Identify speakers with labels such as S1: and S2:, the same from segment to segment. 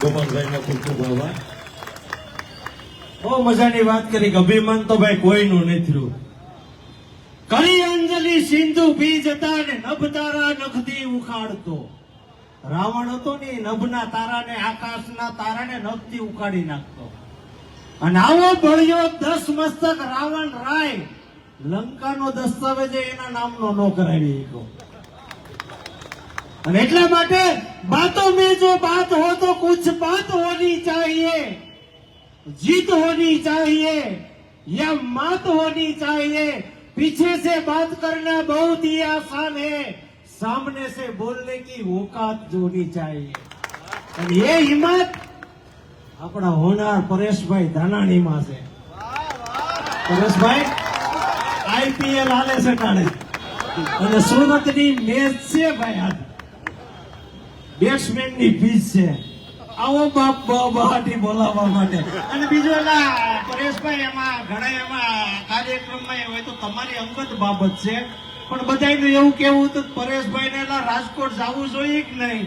S1: ગોપાલભાઈનો ખૂબ ખૂબ આભાર. બહુ મજાની વાત કરી. અભિમાન તો ભાઈ કોઈનું નથી રહ્યું. કરી અંજલિ સિંધુ પી જતા ને નભ તારા નખથી ઉખાડતો. રાવણ હતો ને નભના તારાને આકાશના તારાને નખથી ઉખાડી નાખતો. અને આવો બળ્યો 10 મસ્તક રાવણ રાય લંકાનો દસ્તાવેજ એના નામનો નો કરાવી ગયો. અને એટલા માટે बातों में जो बात हो तो कुछ बात होनी चाहिए, जीत होनी चाहिए या मात होनी चाहिए. पीछे से बात करना बहुत ही आसान है, सामने से बोलने की औकात होनी चाहिए. और ये हिम्मत अपना होनार परेशभाई धानाणी में से. परेशभाई आईपीएल हाले से टाणे અને સુરતની મેચ છે ભાઈ. આ બેટ્સમેન ની પીચ છે. આવો બાપ બહાટી બોલાવવા માટે. અને બીજું એલા પરેશભાઈ એમાં ઘણા એમાં કાર્યક્રમમાં હોય તો તમારી અંગત બાબત છે, પણ બધાયનું એવું કેવું હતું પરેશભાઈ ને એલા રાજકોટ જવું જોઈએ કે નહીં?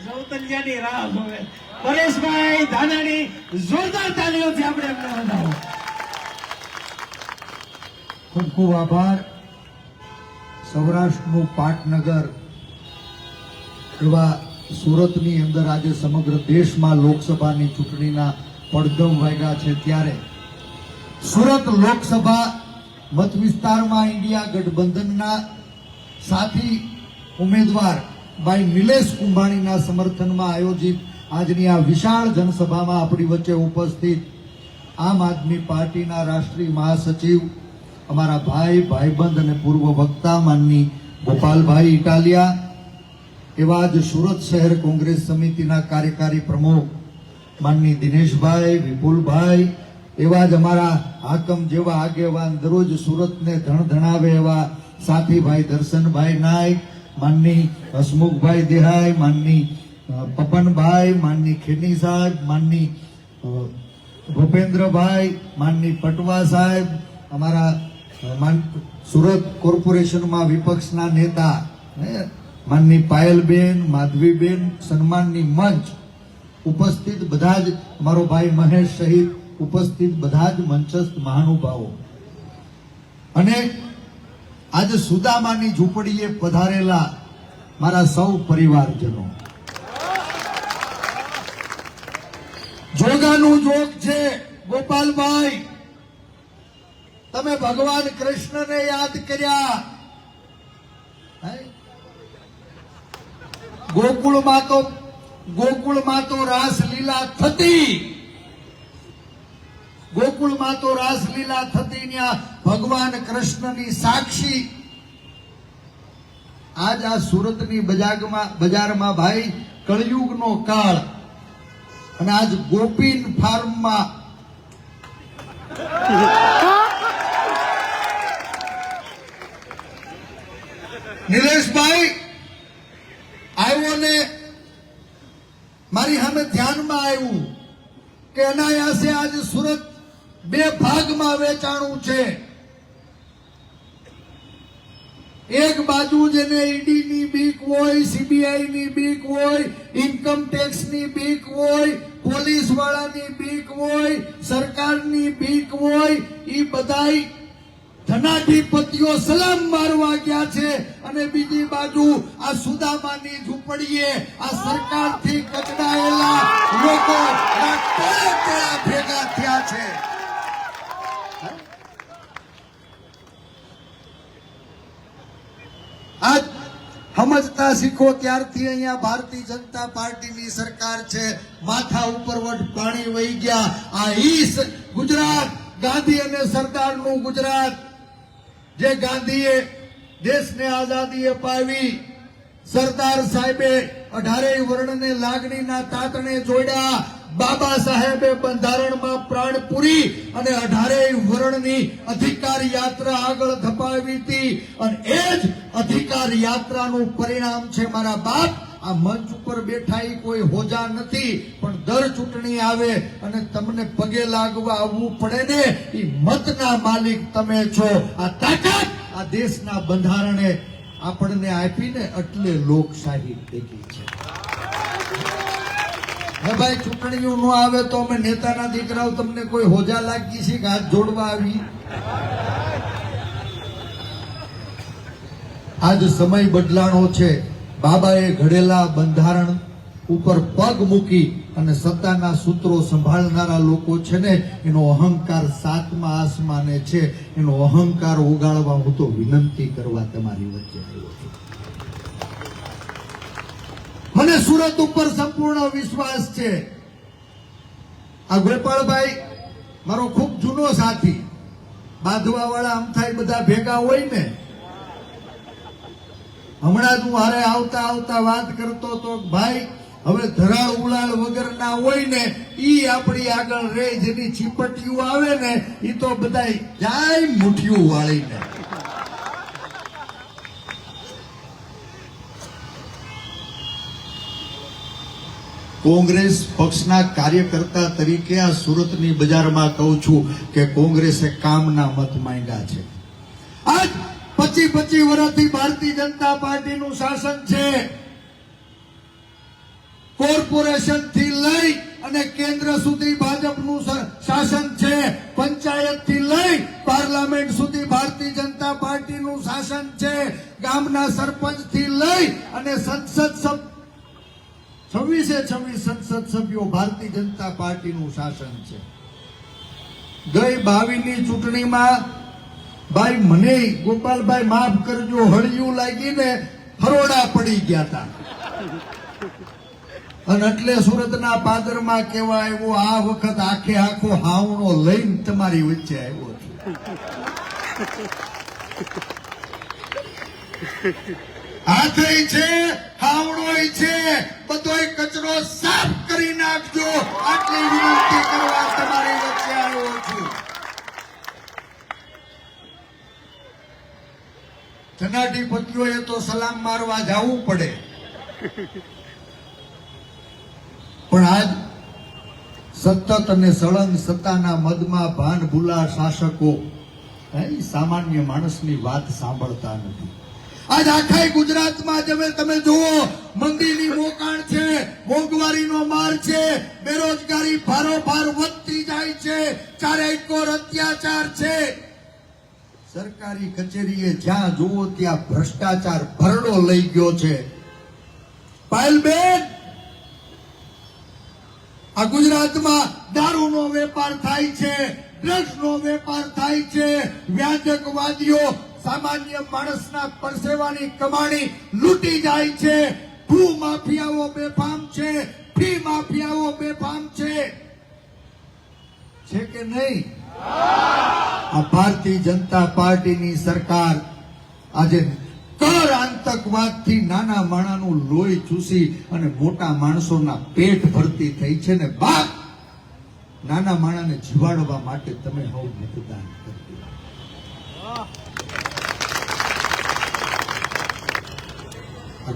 S1: જવતલિયાની રાહ જોવે. પરેશભાઈ ધાનાણી જોરદાર તાલીઓથી આપણે એમને વધાવો.
S2: ખૂબ ખૂબ આભાર. સૌરાષ્ટ્રનું પાટનગર એવા સુરતની અંદર આજે સમગ્ર દેશમાં લોકસભાની ચૂંટણીના પડઘમ વાગ્યા છે, ત્યારે સુરત લોકસભા મત વિસ્તારમાં ઇન્ડિયા ગઠબંધનના સાથી ઉમેદવાર ભાઈ નિલેશ કુંભાણીના સમર્થનમાં આયોજિત આજની આ વિશાળ જનસભામાં આપણી વચ્ચે ઉપસ્થિત આમ આદમી પાર્ટીના રાષ્ટ્રીય મહાસચિવ અમારા ભાઈબંધ અને પૂર્વ વક્તા માનની ગોપાલભાઈ ઇટાલિયા, એવા જ સુરત શહેર કોંગ્રેસ સમિતિના કાર્યકારી પ્રમુખ માનની દિનેશભાઈ, વિપુલભાઈ, એવા જ અમારા હાકમ જેવા આગેવાન દરરોજ સુરતને ધણધણાવે એવા સાથીભાઈ દર્શનભાઈ નાયક, માનની હસમુખભાઈ દેહાઈ, માનની પપનભાઈ, માનની ખેની સાહેબ, માનની ભૂપેન્દ્રભાઈ, માનની પટવા સાહેબ, અમારા સુરત કોર્પોરેશનમાં વિપક્ષના નેતા માનની પાયલબેન, માધવીબેન, સન્માનની મંચ ઉપસ્થિત બધા જ, અમારો ભાઈ મહેશ સહિત ઉપસ્થિત બધા જ મંચસ્થ મહાનુભાવો, અને આજે સુદામાની ઝૂંપડીએ પધારેલા મારા સૌ પરિવારજનો. જોગાનું જોગ છે ગોપાલભાઈ, તમે ભગવાન કૃષ્ણને યાદ કર્યા. ગોકુળમાં તો રાસલીલા થતી, ગોકુળમાં તો રાસલીલા થતી, ત્યાં ભગવાન કૃષ્ણની સાક્ષી. આજ આ સુરતની બજારમાં ભાઈ કળયુગનો કાળ, અને આજ ગોપીન ફાર્મમાં નિલેશભાઈ આવ્યો ને મારી સામે ધ્યાનમાં આવ્યું કે અનાયાસે આજે સુરત 2 ભાગમાં વેચાણું છે. એક બાજુ જેને ઈડીની બીક હોય, સીબીઆઈની બીક હોય, ઇન્કમ ટેક્સની બીક હોય, પોલીસ વાળાની બીક હોય, સરકારની બીક હોય, એ બધાય ધનાધિપતિઓ સલામ મારવા ગયા છે. અને બીજી બાજુ આ સુદામાની ઝૂંપડીએ આ સરકારથી કચડાયેલા લોકો ભેગા થયા છે. આજ સમજતા શીખો ત્યારથી અહીંયા ભારતીય જનતા પાર્ટીની સરકાર છે. માથા ઉપર પાણી વહી ગયા. આ ગુજરાત ગાંધી અને સરદારનું ગુજરાત, જે ગાંધીએ દેશને આઝાદી અપાવી, સરદાર સાહેબે 18 વર્ણને લાગણીના તાતણે જોડ્યા, બાબા સાહેબે બંધારણમાં પ્રાણ પૂરી અને 18 વર્ણની અધિકાર યાત્રા આગળ ધપાવી હતી. અને એ જ અધિકાર યાત્રાનું પરિણામ છે મારા બાપ. આ મંચ ઉપર બેઠા એ કોઈ હોજા નથી, પણ દર ચૂંટણી આવે અને તમને પગે લાગવા આવવું પડે ને, એ મતના માલિક તમે છો. આ તાકાત આ દેશના બંધારણે આપણને આપીને એટલે લોકશાહી ટેકી છે. હે ભાઈ, ચૂંટણીઓ ન આવે તો અમે નેતાના દીકરાઓ તમને કોઈ હોજા લાગી છે કે હાથ જોડવા આવી? આજ સમય બદલાણો છે. બાબાએ ઘડેલા બંધારણ ઉપર પગ મૂકી અને સત્તાના સૂત્રો સંભાળનારા લોકો છે ને, એનો અહંકાર સાતમા આસમાને છે. એનો અહંકાર ઓગાળવા હું તો વિનંતી કરવા તમારી વચ્ચે આવ્યો છું. મને સુરત ઉપર સંપૂર્ણ વિશ્વાસ છે. આ ગોપાલભાઈ મારો ખૂબ જૂનો સાથી, બાંધવા વાળા અમથાઈ બધા ભેગા હોય ને. હમણાં જ હું હારે આવતા આવતા વાત કરતો તો, ભાઈ હવે ધરાળ ઉલાળ વગર ના હોય ને ઈ આપણી આગળ રે. જેની ચીપટીઓ આવે ને ઈ તો બધા જાય મુઠ્ઠીઓ વાળીને. કોંગ્રેસ પક્ષના કાર્યકર્તા તરીકે આ સુરતની બજારમાં કહું છું કે કોંગ્રેસે કામના મત માંગ્યા છે. આજ 25 વર્ષથી ભારતીય જનતા પાર્ટીનું શાસન છે. કોર્પોરેશન થી લઈ અને કેન્દ્ર સુધી ભાજપનું શાસન છે. પંચાયત થી લઈ પાર્લામેન્ટ સુધી ભારતીય જનતા પાર્ટીનું શાસન છે. ગામના સરપંચ થી લઈ અને સંસદ 26 સંસદ સભ્યો ભારતીય જનતા પાર્ટીનું શાસન છે. ગઈ 22ની ચૂંટણીમાં ભાઈ મને ગોપાલભાઈ માફ કરજો, હળિયું લાગીને હરોડા પડી ગયા હતા. અને એટલે સુરતના પાદરમાં કેવા આવ્યો, આ વખત આખે આખો હાવણો લઈને તમારી વચ્ચે આવ્યો છું. હાથે છે, હાવણોય છે, બધોય કચરો સાફ કરી નાખજો. આટલી વિનંતી કરવા તમારી વચ્ચે આવ્યો છું. ધનાઢી પતિઓએ તો સલામ મારવા જવું પડે, પણ આજ સતત અને સળંગ સત્તાના મદમાં ભાન ભૂલા શાસકો સામાન્ય માણસની વાત સાંભળતા નથી. આજ આખા ગુજરાતમાં તમે જુઓ, મંદીની મોકાણ છે, મોંઘવારીનો માર છે, બેરોજગારી ભારોભાર વધતી જાય છે, ચારેકોર અત્યાચાર છે. સરકારી કચેરીએ જ્યાં જુઓ ત્યાં ભ્રષ્ટાચાર ભરડો લઈ ગયો છે. પાયલબેન, આ ગુજરાતમાં દારૂનો વેપાર થાય છે, ડ્રગ્સનો વેપાર થાય છે, વ્યાજકવાદીઓ સામાન્ય માણસના પરસેવાની કમાણી લૂંટી જાય છે, ભૂ માફિયાઓ બેફામ છે, ફી માફિયાઓ બેફામ છે કે નહીં? આ ભારતીય જનતા પાર્ટીની સરકાર આજે કર આતંકવાદથી નાના માણાનું લોહી ચૂસી અને મોટા માણસોના પેટ ભરતી થઈ છે ને. બાપ, નાના માણાને જીવાડવા માટે તમે હવ મતદાન કરજો.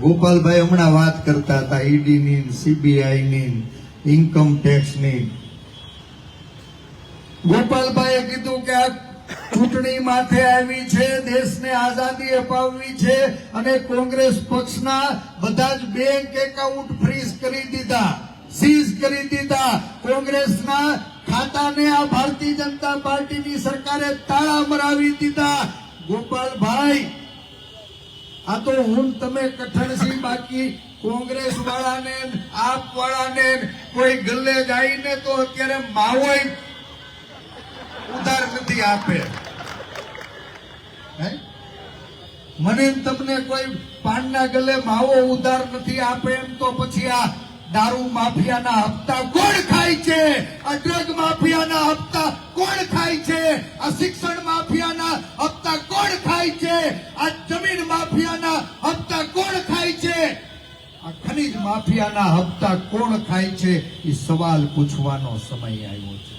S2: ગોપાલભાઈ હમણાં વાત કરતા હતા ઈડી ની, સીબીઆઈ ની, ઇન્કમ ટેક્સ ની. ગોપાલભાઈએ કીધું કે આ ચૂંટણી માથે આવી છે, દેશને આઝાદી અપાવવી છે અને કોંગ્રેસ પક્ષના બધા જ બેંક એકાઉન્ટ ફ્રીઝ કરી દીધા, સીઝ કરી દીધા. કોંગ્રેસના ખાતાને આ ભારતીય જનતા પાર્ટીની સરકારે તાળા મરાવી દીધા. ગોપાલભાઈ, આ તો હું તમે કઠણસી, બાકી કોંગ્રેસ વાળાને, આપ વાળાને કોઈ ગલ્લે જાઈને તો અત્યારે માવોય ઉધાર નથી આપે. મને તમને કોઈ પાનના ગલે માવો ઉધાર નથી આપે એમ તો પછી આ દારૂ માફિયાના હપ્તા કોણ ખાય છે? આ ડ્રગ માફિયાના હપ્તા કોણ ખાય છે? આ શિક્ષણ માફિયાના હપ્તા કોણ ખાય છે? આ જમીન માફિયાના હપ્તા કોણ ખાય છે? આ ખનીજ માફિયાના હપ્તા કોણ ખાય છે? એ સવાલ પૂછવાનો સમય આવ્યો છે.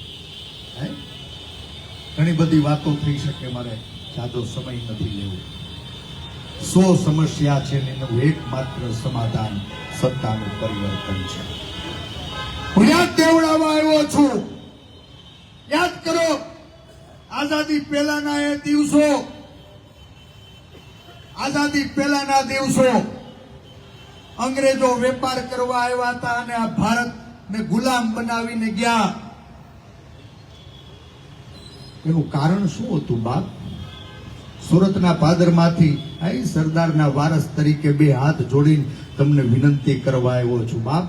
S2: ઘણી બધી વાતો થઈ શકે, મારે જાજો સમય નથી લેવો. 100 સમસ્યા છે ને એનું એકમાત્ર સમાધાન સત્તાનું પરિવર્તન છે. હું યાદ દેવડાવવા આવ્યો છું. યાદ કરો, આઝાદી પહેલાના એ દિવસો, આઝાદી પહેલાના દિવસો અંગ્રેજો વેપાર કરવા આવ્યા હતા અને આ ભારતને ગુલામ બનાવીને ગયા. એનું કારણ શું હતું બાપ? સુરતના પાદરમાંથી આ સરદારના વારસ તરીકે બે હાથ જોડીને તમને વિનંતી કરવા આવ્યો છું બાપ.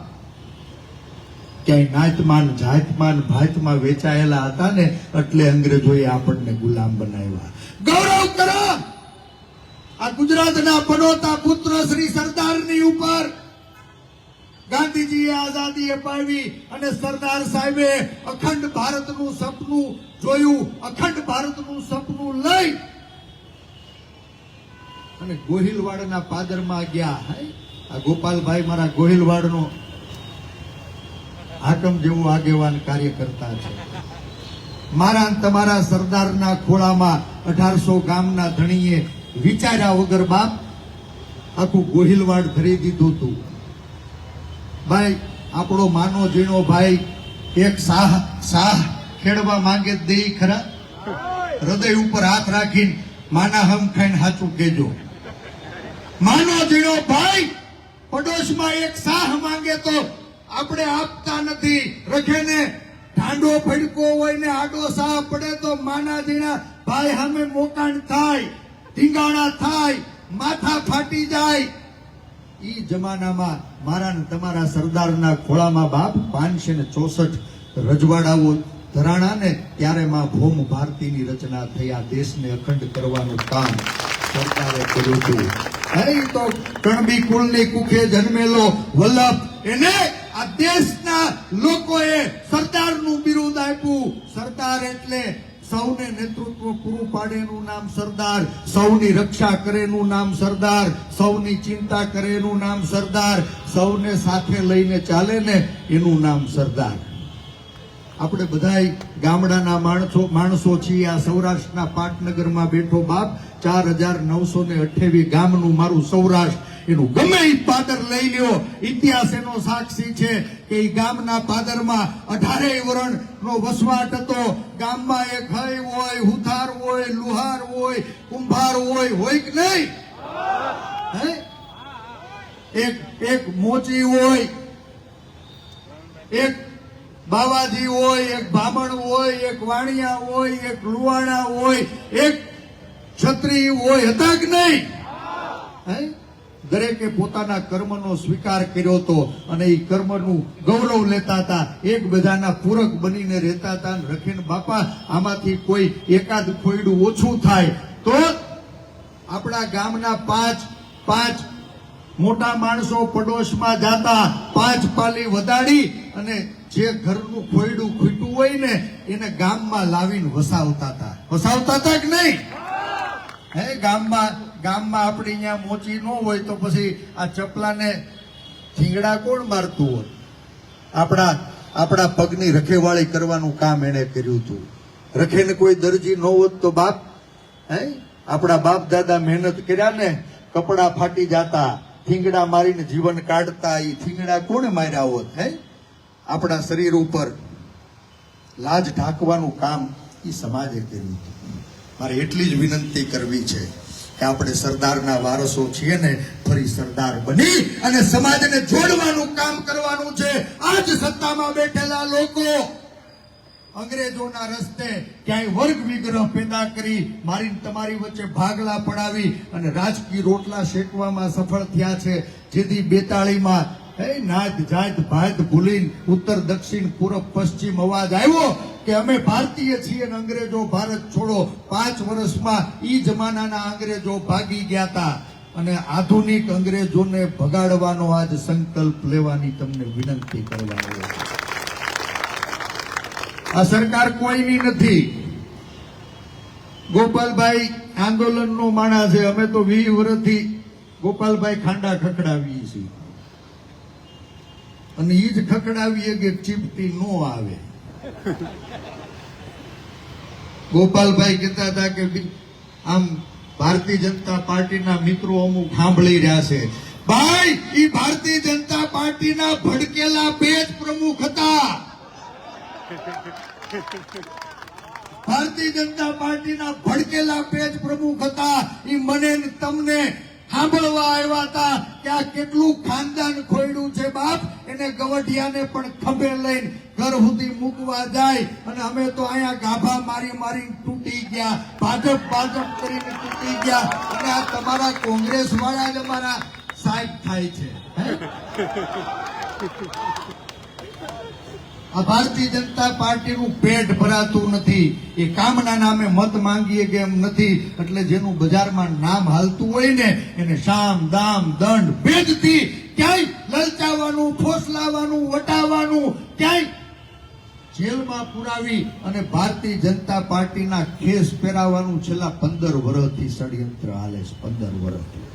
S2: ક્યાંય નાતમાન જાતમાન ભાતમાં વેચાયેલા હતા ને એટલે અંગ્રેજોએ આપણને ગુલામ બનાવ્યા. ગૌરવ કરો આ ગુજરાતના પનોતા પુત્ર શ્રી સરદારની ઉપર. ગાંધીજીએ આઝાદી અપાવી અને સરદાર સાહેબે અખંડ ભારતનું સપનું જોયું. અખંડ ભારતનું સપનું લઈ અને ગોહિલવાડના પાદરમાં ગયા. આ ગોપાલભાઈ મારા ગોહિલવાડનો હાકમ જેવો આગેવાન કાર્ય કરતા છે. મારા અને તમારા સરદારના ખોળામાં 1800 ગામના ધણીએ વિચાર્યા વગર બાપ આખું ગોહિલવાડ ધરી દીધું હતું. ભાઈ આપણો માનો જીણો ભાઈ એક સાહ ખેડવા માંગે દે ખરા? હૃદય ઉપર હાથ રાખીને માના હમ ખાઈને સાચું કેજો. માનો જીણો ભાઈ પડોશમાં એક સાહ માંગે તો આપણે આપતા નથી. રખેને ઢાંડો ફડકો હોય ને આડો સાહ પડે તો માના જીણા ભાઈ સામે મોકાણ થાય, ધીંગાણા થાય, માથા ફાટી જાય. ઈ જમાનામાં મારા ને તમારા સરદારના ખોળામાં બાપ 564 રજવાડાઓ ધરાણા ને ત્યારે માં ભૌમ ભારતીની રચના થઈ. આ દેશને અખંડ કરવાનું કામ સરકારે કર્યું હતું. અહીં તો કણબી કુળની કુખે જન્મેલો વલ્લભ એને આ દેશના લોકોએ સરદારનું બિરુદ આપ્યું. સરદાર એટલે સૌને નેતૃત્વ પૂરું પાડેનું નામ સરદાર, સૌની રક્ષા કરેનું નામ સરદાર, સૌની ચિંતા કરેનું નામ સરદાર, સૌને સાથે લઈને ચાલે ને એનું નામ સરદાર. આપણે બધાય ગામડાના માણસો છીએ. આ સૌરાષ્ટ્રના પાટનગરમાં બેઠો બાપ 4928 ગામનું મારું સૌરાષ્ટ્ર. એનું ગમે એ પાદર લઈ લ્યો, ઇતિહાસ એનો સાક્ષી છે કે એ ગામના પાદરમાં 18 વર્ણનો વસવાટ હતો. ગામમાં એક હઈ હોય, હુથાર હોય, લુહાર હોય, કુંભાર હોય કે નહીં? એક મોચી હોય, એક બાવાજી હોય, એક બ્રાહ્મણ હોય, એક વાણિયા હોય, એક લુવાણા હોય, એક ક્ષત્રિય હોય. હતા કે નહીં? દરેકે પોતાના કર્મનો સ્વીકાર કર્યો હતો અને એ કર્મનું ગૌરવ લેતા હતા. એકબીજાના પૂરક બનીને રહેતા હતા. રખીને બાપા આમાંથી કોઈ એકાદ ખોયડું ઓછું થાય તો આપણા ગામના પાંચ મોટા માણસો પડોશમાં જાતા, 5 પાલી વધાડી અને જે ઘરનું ખોયડું ખૂટ્યું હોય ને એને ગામમાં લાવીને વસાવતા હતા કે નહીં? ગામમાં આપણે અહીંયા મોચી ન હોય તો પછી આ ચપલાને થીંગડા કોણ મારતું હોય? આપણા પગની રખેવાળી કરવાનું કામ એને કર્યું હતું. રખેને કોઈ દરજી ન હોત તો બાપ આપણા બાપ દાદા મહેનત કર્યા ને, કપડા ફાટી જાતા, થીંગડા મારીને જીવન કાઢતા. એ થીંગડા કોણે માર્યા હોત? આપણા શરીર ઉપર લાજ ઢાંકવાનું કામ એ સમાજે કર્યું હતું. મારે એટલી જ વિનંતી કરવી છે કે આપણે સરદારના વારસો છીએ ને ફરી સરદાર બની અને સમાજને જોડવાનું કામ કરવાનું છે. આજ સત્તામાં બેઠેલા લોકો અંગ્રેજોના રસ્તે ક્યાંય વર્ગ વિગ્રહ પેદા કરી મારી તમારી વચ્ચે ભાગલા પડાવી અને રાજકીય રોટલા શેકવામાં સફળ થયા છે. જેથી 42માં નાત જાત ભાત ભૂલીને ઉત્તર દક્ષિણ પૂર્વ પશ્ચિમ અવાજ આવ્યો કે અમે ભારતીય છીએ અને અંગ્રેજો ભારત છોડો. 5 વર્ષમાં ઈ જમાનાના અંગ્રેજો ભાગી ગયા હતા અને આધુનિક અંગ્રેજોને ભગાડવાનો આજ સંકલ્પ લેવાની તમને વિનંતી કરવાનો. આ સરકાર કોઈની નથી. ગોપાલભાઈ આંદોલનનો માણસ છે. અમે તો 20 વર્ષથી ગોપાલભાઈ ખાંડા ખખડાવીએ છીએ અને ઈ જ ખખડાવીએ કે ચીપટી નો આવે. ગોપાલભાઈ કહેતા હતા કે આમ ભારતીય જનતા પાર્ટીના મિત્રો અમુક સાંભળી રહ્યા છે. ભાઈ ઈ ભારતીય જનતા પાર્ટીના ભડકેલા 2 જ પ્રમુખ હતા. ભારતીય જનતા પાર્ટીના ભડકેલા પેજ પ્રમુખ હતા એ મને ને તમને સાંભળવા આવ્યા હતા કે આ કેટલું ખાનદાન ખોયડું છે બાપ, એને ગવઢિયાને પણ ખભે લઈને ઘર સુધી મૂકવા જાય અને અમે તો અહીંયા ગાભા મારી મારી તૂટી ગયા, ભાજપ કરીને તૂટી ગયા અને આ તમારા કોંગ્રેસ વાળા જ અમારા સાહેબ થાય છે. આ ભારતીય જનતા પાર્ટીનું પેટ ભરાતું નથી, એ કામના નામે મત માંગીએ કે એમ નથી. એટલે જેનું બજારમાં નામ હાલતું હોય ને એને સામ દામ દંડ ભેદથી ક્યાંય લલચાવવાનું, ફોસલાવાનું, વટાવવાનું, ક્યાંય જેલમાં પુરાવી અને ભારતીય જનતા પાર્ટીના ખેસ પહેરાવવાનું છેલ્લા 15 વર્ષથી ષડયંત્ર હાલે છે. 15 વર્ષથી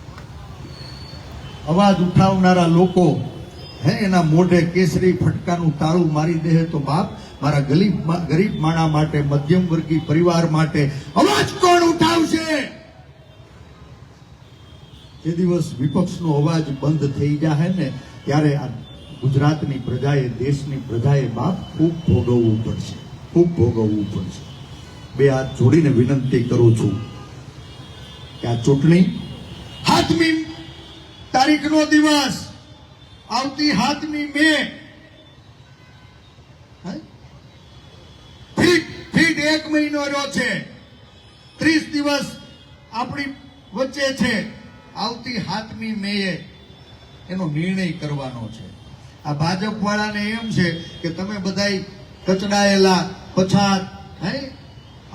S2: અવાજ ઉઠાવનારા લોકો એના મોઢે કેસરી ફટકાનું તાળું મારી દે તો બાપ, મારા ગરીબ માણા માટે, મધ્યમ વર્ગીય પરિવાર માટે અવાજ કોણ ઉઠાવશે? જે દિવસ વિપક્ષનો અવાજ બંધ થઈ જાય ને ત્યારે આ ગુજરાતની પ્રજાએ, દેશની પ્રજાએ બાપ ખૂબ ભોગવવું પડશે, ખૂબ ભોગવવું પડશે. બે હાથ જોડીને વિનંતી કરું છું કે આ ચૂંટણી 7મી તારીખનો દિવસ, આવતી 7મી મે, ફીટ 1 મહિનો રહ્યો છે, 30 દિવસ આપણી વચ્ચે છે. આવતી 7મી મે એનો નિર્ણય કરવાનો છે. આ ભાજપ વાળાને એમ છે કે તમે બધાય કચડાયેલા, પછાત,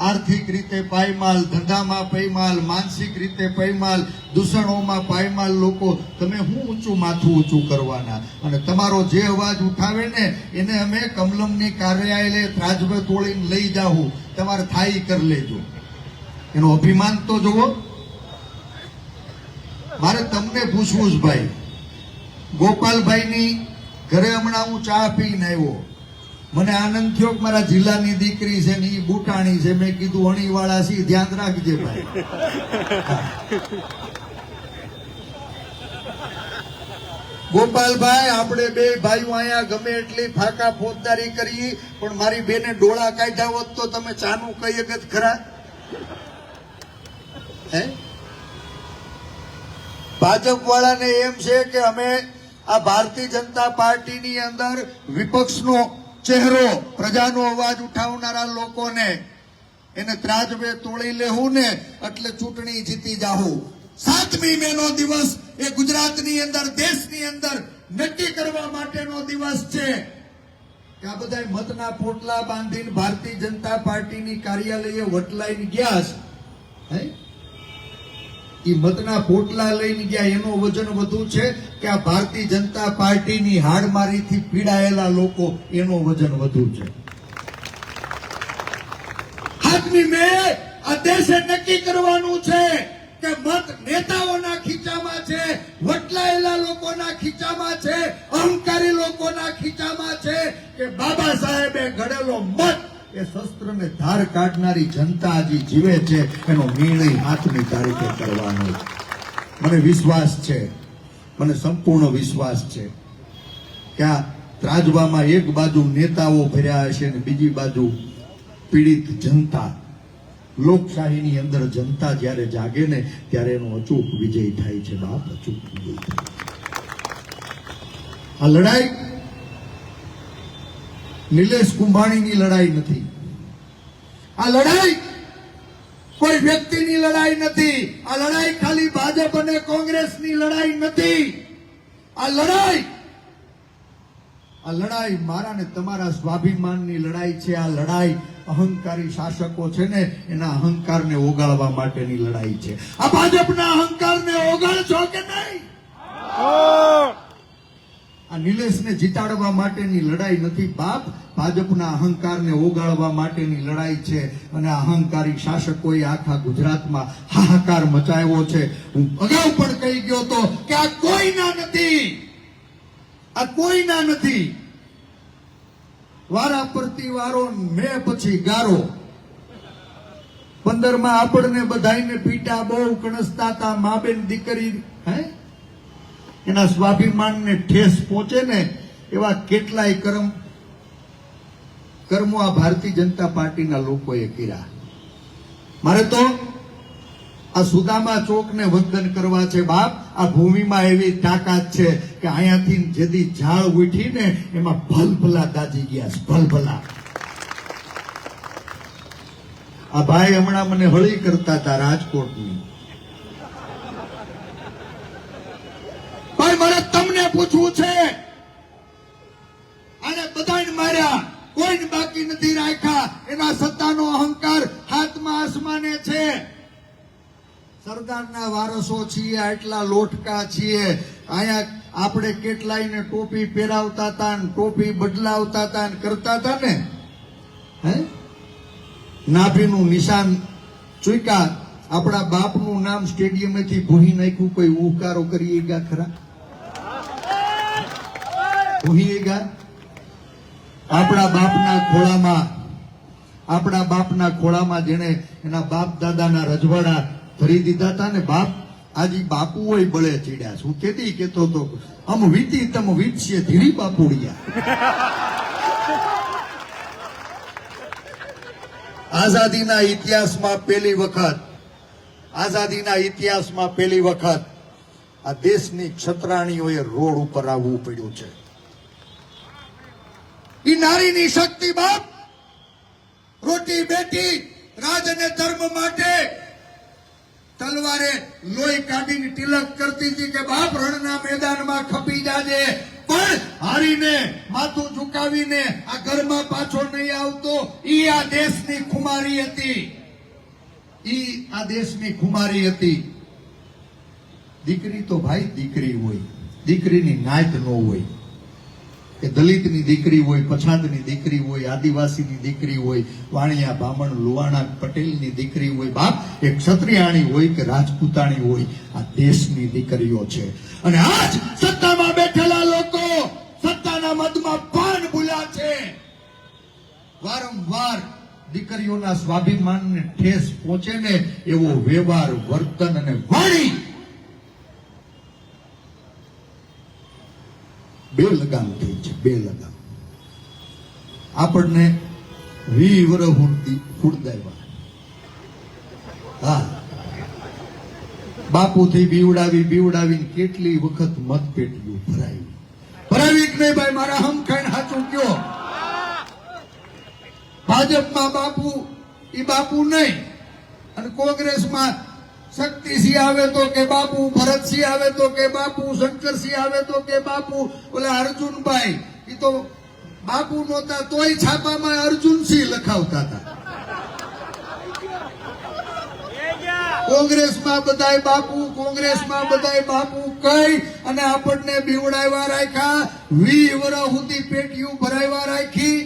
S2: આર્થિક રીતે પાયમાલ, ધંધામાં પાયમાલ, માનસિક રીતે પાયમાલ, દૂષણોમાં પાયમાલ લોકો, તમે શું ઊંચું માથું ઊંચું કરવાના? અને તમારો જે અવાજ ઉઠાવે ને એને અમે કમલમની કાર્યાલય ત્રાજવે તોડીને લઈ જાઉં, તમારે થાય કરી લેજો. એનો અભિમાન તો જુઓ. મારે તમને પૂછવું જ ભાઈ, ગોપાલભાઈની ઘરે હમણાં હું ચા પીને આવ્યો, મને આનંદ થયો કે મારા જિલ્લાની દીકરી છે ને એ બુટાણી છે. મેં કીધું અણીવાળા છે, ધ્યાન રાખજે ભાઈ. ગોપાલભાઈ, આપણે બે ભાઈઓ અહીંયા ગમે એટલી ફાકા ફોજદારી કરી, પણ મારી બેને ડોળા કાઢ્યા હોત તો તમે ચાનું કઈ અગત ખરા? ભાજપ વાળાને એમ છે કે અમે આ ભારતીય જનતા પાર્ટીની અંદર વિપક્ષનો ચહેરો, પ્રજાનો અવાજ ઉઠાવનારા લોકોને એને ત્રાજવે તોડી લેવું ને એટલે ચૂંટણી જીતી જાવું. 7મી મે નો દિવસ એ ગુજરાતની અંદર, દેશની અંદર નક્કી કરવા માટેનો દિવસ છે કે આ બધા મતના પોટલા બાંધીને ભારતીય જનતા પાર્ટીની કાર્યાલયે વટલાઈને ગયા છે. એ મતના પોટલા લઈને ગયા, એનો વજન વધુ છે કે આ ભારતીય જનતા પાર્ટીની હાડમારીથી પીડાયેલા લોકો, એનો વજન વધુ છે. 7મી મે આ દેશે નક્કી કરવાનું છે કે મત નેતાઓના ખીચામાં છે, વટલાયેલા લોકોના ખીચામાં છે, અહંકારી લોકોના ખીચામાં છે કે બાબા સાહેબે ઘડેલો મત એ શસ્ત્રને ધાર કાઢનારી જનતા હજી જીવે છે. એનો નિર્ણય 8મી તારીખે કરવાનો છે. મને વિશ્વાસ છે, મને સંપૂર્ણ વિશ્વાસ છે કે આ ત્રાજવામાં એક બાજુ નેતાઓ ભર્યા હશે ને બીજી બાજુ પીડિત જનતા. લોકશાહીની અંદર જનતા જ્યારે જાગે ને ત્યારે એનો અચૂક વિજય થાય છે બાપ, અચૂક વિજય થાય. આ લડાઈ નિલેશ કુંભાણીની લડાઈ નથી. આ લડાઈ કોઈ વ્યક્તિની લડાઈ નથી. આ લડાઈ ખાલી ભાજપ અને કોંગ્રેસની લડાઈ નથી. આ લડાઈ મારા ને તમારા સ્વાભિમાનની લડાઈ છે. આ લડાઈ અહંકારી શાસકો છે ને એના અહંકારને ઓગાળવા માટેની લડાઈ છે. આ ભાજપના અહંકારને ઓગાળશો કે નહીં? આ નિલેશને જીતાડવા માટેની લડાઈ નથી બાપ, ભાજપના અહંકારને ઓગાળવા માટેની લડાઈ છે. અને અહંકારી શાસકોએ આખા ગુજરાતમાં હાહાકાર મચાવ્યો છે. હું અગાઉ પણ કહી ગયો હતો કે આ કોઈના નથી, આ કોઈના નથી. વારા પરથી વારો, મેં પછી ગારો. 15માં આપણને બધાઈને પીટા બહુ કણસતા હતા, મા બેન દીકરી એના સ્વાભિમાનને ઠેસ પહોંચે ને એવા કેટલાય કર્મો આ ભારતીય જનતા પાર્ટીના લોકોએ કર્યા. મારે તો આ સુદામા ચોકને વંદન કરવા છે બાપ. આ ભૂમિમાં એવી તાકાત છે કે અહીંયાથી જેદી ઝાડ ઉઠીને એમાં ભલભલા દાજી ગયા છે, ભલભલા. આ ભાઈ હમણાં મને હળી કરતા હતા રાજકોટની. ભાઈ મારે તમને પૂછવું છે, આને બધાને માર્યા, કોઈને બાકી નથી રાખ્યા. એના સત્તાનો અહંકાર હાથમાં આસમાને છે. સરદારના વારસો છીએ, આટલા લોટકા છીએ. અહીંયા આપણે કેટલાયને ટોપી પહેરાવતા હતા ને ટોપી બદલાવતા હતા ને કરતા હતા ને. હે નાભીનું નિશાન ચૂક્યા. આપણા બાપનું નામ સ્ટેડિયમેથી ભૂહી નાખ્યું. કોઈ ઉકારો કરી ગયા ખરા? ભૂહી ગયા. આપણા બાપના ખોળામાં જેને એના બાપ દાદાના રજવાડા ભરી દીધા હતા ને બાપ, આજે બાપુ હોય બળે ચીડ્યા. શું કેતી કેતો તો અમ વીતી તમ વીતશે ધીરી બાપુડિયા. આઝાદીના ઇતિહાસમાં પહેલી વખત આ દેશની ક્ષત્રાણીઓએ રોડ ઉપર આવવું પડ્યું છે. ઈ નારીની શક્તિ બાપ. રોટી બેટી રાજ અને ધર્મ માટે તલવારે લોહી કાઢીને તિલક કરતી હતી કે બાપ રણના મેદાનમાં ખપી જાજે, પણ હારીને માથું ઝુકાવીને આ ઘરમાં પાછો નહીં આવતો. ઈ આ દેશની ખુમારી હતી. દીકરી તો ભાઈ દીકરી હોય, દીકરીની નાત ન હોય. એ દલિતની દીકરી હોય, પછાતની દીકરી હોય, આદિવાસીની દીકરી હોય, વાણિયા બામણ લુવાણા પટેલની દીકરી હોય બાપ, એ ક્ષત્રિયાણી હોય કે રાજપૂતાણી હોય, આ દેશની દીકરીઓ છે. અને આજ સત્તામાં બેઠેલા લોકો સત્તાના મદમાં પાન ભૂલ્યા છે. વારંવાર દીકરીઓના સ્વાભિમાનને ઠેસ પહોંચે ને એવો વ્યવહાર, વર્તન અને વાણી બે લગામ થઈ છે. બે લગામ આપણને 20 વર્ષ ફૂડદાવ્યા. હા, બાપુથી બીવડાવીને કેટલી વખત મતપેટીઓ ભરાવી કે નહીં ભાઈ? મારા હમ ખાઈને સાચું કયો. ભાજપમાં બાપુ ઈ બાપુ નહીં, અને કોંગ્રેસમાં શક્તિસિંહ આવે તો કે બાપુ, ભરતસિંહ આવે તો કે બાપુ, શંકરસિંહ આવે તો કે બાપુ, ઓલા અર્જુનભાઈ ઈ તો બાપુ નહોતા તોય છાપામાં અર્જુનસિંહ લખાવતા હતા. કોંગ્રેસમાં બધાય બાપુ કઈ અને આપણને બીવડાવ્યા રાખ્યા. 20 વર્ષ સુધી પેટીઓ ભરાવ્યા રાખી.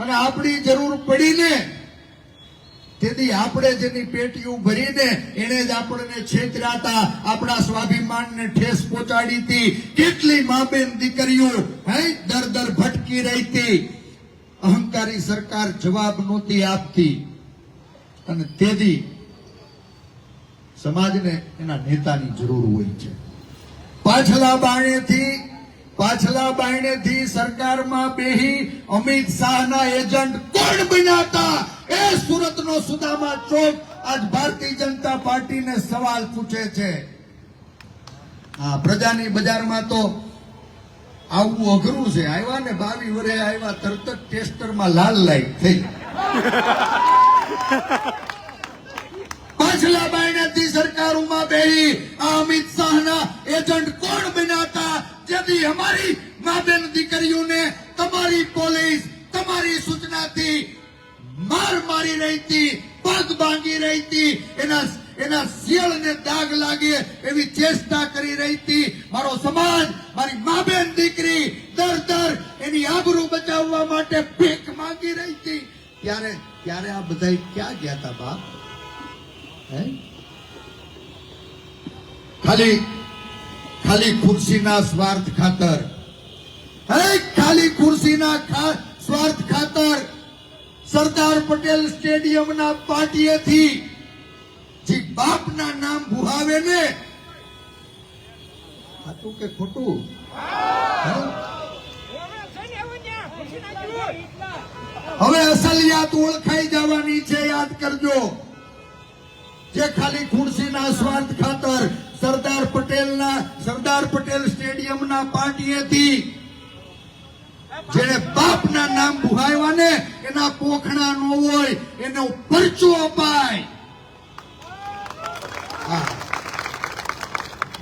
S2: અને આપણી જરૂર પડીને તેથી આપણે જેની પેટીઓ ભરીને એને જ આપણને છેતર્યા હતા, આપણા સ્વાભિમાનને ઠેસ પહોંચાડી હતી. કેટલી માબેન દીકરીઓ દર ભટકી રહી હતી. અહંકારી સરકાર જવાબ નહોતી આપતી. અને તેથી સમાજને એના નેતાની જરૂર હોય છે. પાછલા બાયણેથી સરકારમાં બેહી અમિત શાહના એજન્ટ કોણ બન્યા હતા? એ સુરતનો સુદામા ચોક આજ ભારતીય જનતા પાર્ટીને સવાલ પૂછે છે. હા, પ્રજાની બજારમાં તો આવવું અઘરું છે. આવ્યા ને 22 વર્ષે આવ્યા, તરત જ ટેસ્ટરમાં લાલ લાઈટ થઈ. પાછલા બાયણેથી સરકારોમાં બેહી આ અમિત શાહના એજન્ટ કોણ બન્યા હતા? જેથી અમારી માબેન દીકરીઓને તમારી પોલીસ તમારી સૂચનાથી માર મારી રહી હતી, પગ ભાંગી રહી હતી, એના શિયળને દાગ લાગે એવી ચેષ્ટા કરી રહી હતી. મારો સમાજ, મારી માબેન દીકરી દર એની આબરૂ બચાવવા માટે ભીખ માંગી રહી હતી. ત્યારે આ બધા ક્યાં ગયા હતા બાપ? ખાલી ખુરશીના સ્વાર્થ ખાતર સરદાર પટેલ સ્ટેડિયમના પાટીએથી જે બાપના નામ ભુહાવે ને, સાચું કે ખોટું? હવે અસલિયત ઓળખાઈ જવાની છે, યાદ કરજો. જે ખાલી ખુરશીના સ્વાર્થ ખાતર સરદાર પટેલ સ્ટેડિયમના પાટીએથી જેને બાપના નામ બુહાવ્યા ને એના પોખણા ન હોય એનો પરચો અપાય. હા.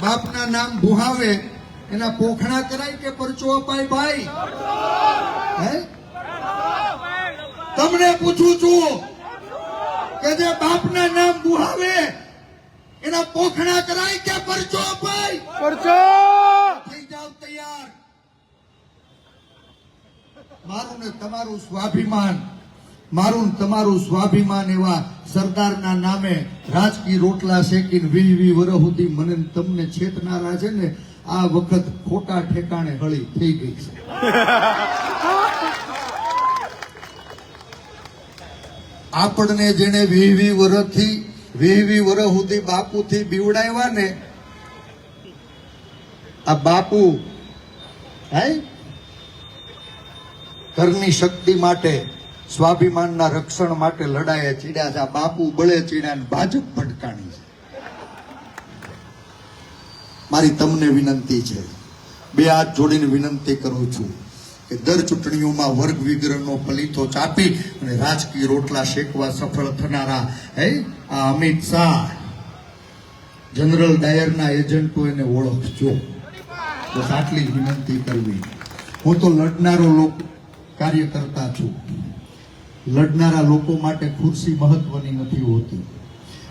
S2: બાપના નામ બુહાવે એના પોખણા કરાય કે પરચો અપાય ભાઈ? હે? તમને પૂછું છું કે જે બાપના નામ બુહાવે એના પોખણા કરાય કે પરચો અપાય?
S3: પરચો.
S2: થઈ જાવ તૈયાર. મારું ને તમારું સ્વાભિમાન, મારું ને તમારું સ્વાભિમાન એવા સરદારના નામે રાજકીય રોટલા શેકીને 20 વર્ષ સુધી મને ને તમને છેતનારા છે ને, આ વખત ખોટા ઠેકાણે હળી થઈ ગઈ છે. આપણને જેને 20 વર્ષ સુધી બાપુથી બીવડાવ્યા ને, આ બાપુ હે ઘરની શક્તિ માટે, સ્વાભિમાનના રક્ષણ માટે લડાઈએ ચીડ્યા છે. આ બાપુ બળે ચીડ્યા ને ભાજપ ભટકાણી છે. મારી તમને વિનંતી છે, બે હાથ જોડીને વિનંતી કરું છું કે દર ચૂંટણીઓમાં વર્ગ વિગ્રહનો પલીતો ચાપી અને રાજકીય રોટલા શેકવા સફળ થનારા આ અમિત શાહ, જનરલ ડાયરના એજન્ટો એને ઓળખજો. બસ આટલી જ વિનંતી કરવી. હું તો લડનારો કાર્યકર્તા છું. લડનારા લોકો માટે ખુરશી મહત્વની નથી હોતી.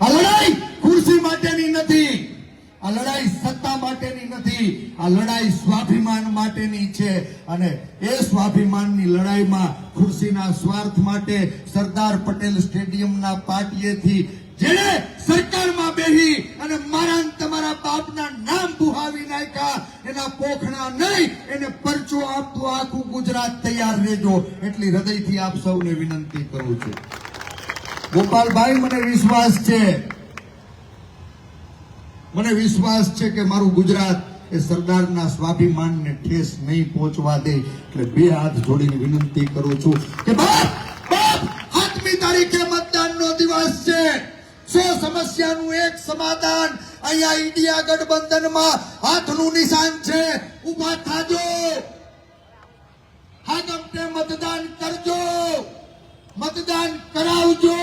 S2: આ લડાઈ ખુરશી માટેની નથી, આ લડાઈ સત્તા માટેની નથી, આ લડાઈ સ્વાભિમાન માટેની છે. અને એ સ્વાભિમાનની લડાઈમાં ખુરશીના સ્વાર્થ માટે સરદાર પટેલ સ્ટેડિયમના પાટીએથી જેને સરકારમાં બેહી અને મારા ને તમારા બાપના નામ બુહાવી નાખ્યા, એના પોખણા નહીં, એને પરચો આપતો આખું ગુજરાત તૈયાર રહેજો. એટલી હૃદયથી આપ સૌને વિનંતી કરું છું. ગોપાલભાઈ, મને વિશ્વાસ છે કે મારું ગુજરાત એ સરદારના સ્વાભિમાનને ઠેસ નહીં પહોંચવા દે. એટલે બે હાથ જોડીને વિનંતી કરું છું કે બાપ 8મી તારીખે મતદાનનો દિવસ છે. 100 સમસ્યાનું એક સમાધાન. અહીંયા ઇન્ડિયા ગઠબંધનમાં હાથનું નિશાન છે. ઉભા થાજો, હાગમટે મતદાન કરજો, મતદાન કરાવજો.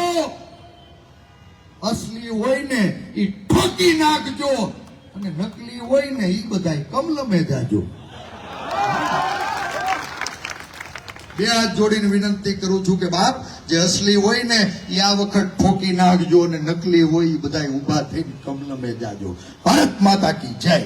S2: અસલી હોય ને એ ઠોકી નાખજો અને નકલી હોય ને એ બધાય કમલમે જાજો. બે હાથ જોડીને વિનંતી કરું છું કે બાપ, જે અસલી હોય ને એ આ વખત ઠોકી નાખજો અને નકલી હોય એ બધાય ઊભા થઈને કમલમે જાજો. ભારત માતા કી જય.